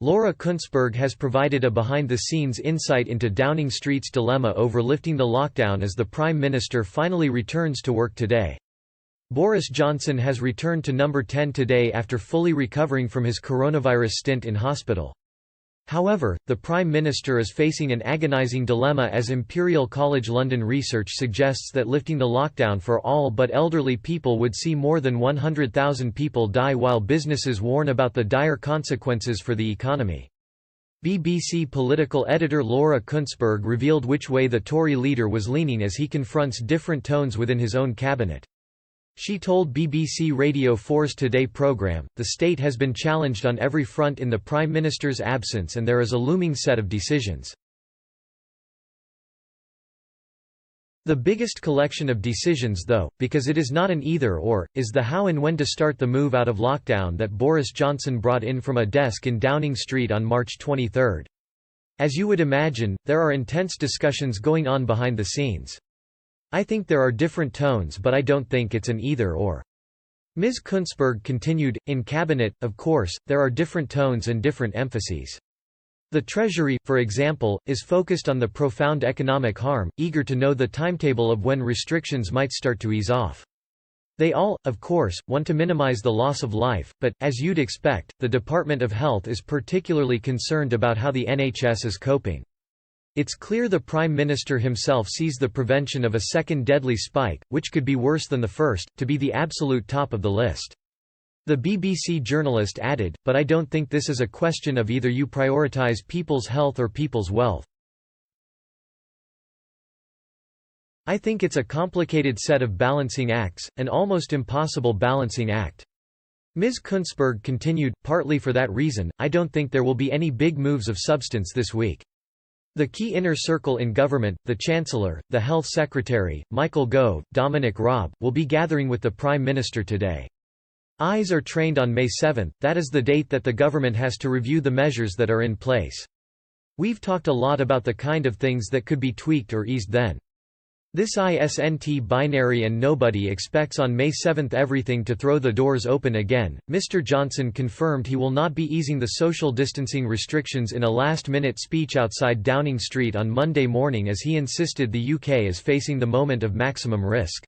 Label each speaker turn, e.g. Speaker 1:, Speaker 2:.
Speaker 1: Laura Kuenssberg has provided a behind-the-scenes insight into Downing Street's dilemma over lifting the lockdown as the Prime Minister finally returns to work today. Boris Johnson has returned to number 10 today after fully recovering from his coronavirus stint in hospital. However, the Prime Minister is facing an agonizing dilemma as Imperial College London research suggests that lifting the lockdown for all but elderly people would see more than 100,000 people die while businesses warn about the dire consequences for the economy. BBC political editor Laura Kuenssberg revealed which way the Tory leader was leaning as he confronts different tones within his own cabinet. She told BBC Radio 4's Today programme, "The state has been challenged on every front in the Prime Minister's absence and there is a looming set of decisions. The biggest collection of decisions though, because it is not an either-or, is the how and when to start the move out of lockdown that Boris Johnson brought in from a desk in Downing Street on March 23. As you would imagine, there are intense discussions going on behind the scenes. I think there are different tones but I don't think it's an either-or." Ms. Kuenssberg continued, "In Cabinet, of course, there are different tones and different emphases. The Treasury, for example, is focused on the profound economic harm, eager to know the timetable of when restrictions might start to ease off. They all, of course, want to minimize the loss of life, but, as you'd expect, the Department of Health is particularly concerned about how the NHS is coping. It's clear the Prime Minister himself sees the prevention of a second deadly spike, which could be worse than the first, to be the absolute top of the list." The BBC journalist added, "But I don't think this is a question of either you prioritise people's health or people's wealth. I think it's a complicated set of balancing acts, an almost impossible balancing act." Ms. Kuenssberg continued, "Partly for that reason, I don't think there will be any big moves of substance this week. The key inner circle in government, the Chancellor, the Health Secretary, Michael Gove, Dominic Raab, will be gathering with the Prime Minister today. Eyes are trained on May 7, that is the date that the government has to review the measures that are in place. We've talked a lot about the kind of things that could be tweaked or eased then. This isn't binary and nobody expects on May 7 everything to throw the doors open again." Mr. Johnson confirmed he will not be easing the social distancing restrictions in a last-minute speech outside Downing Street on Monday morning as he insisted the UK is facing the moment of maximum risk.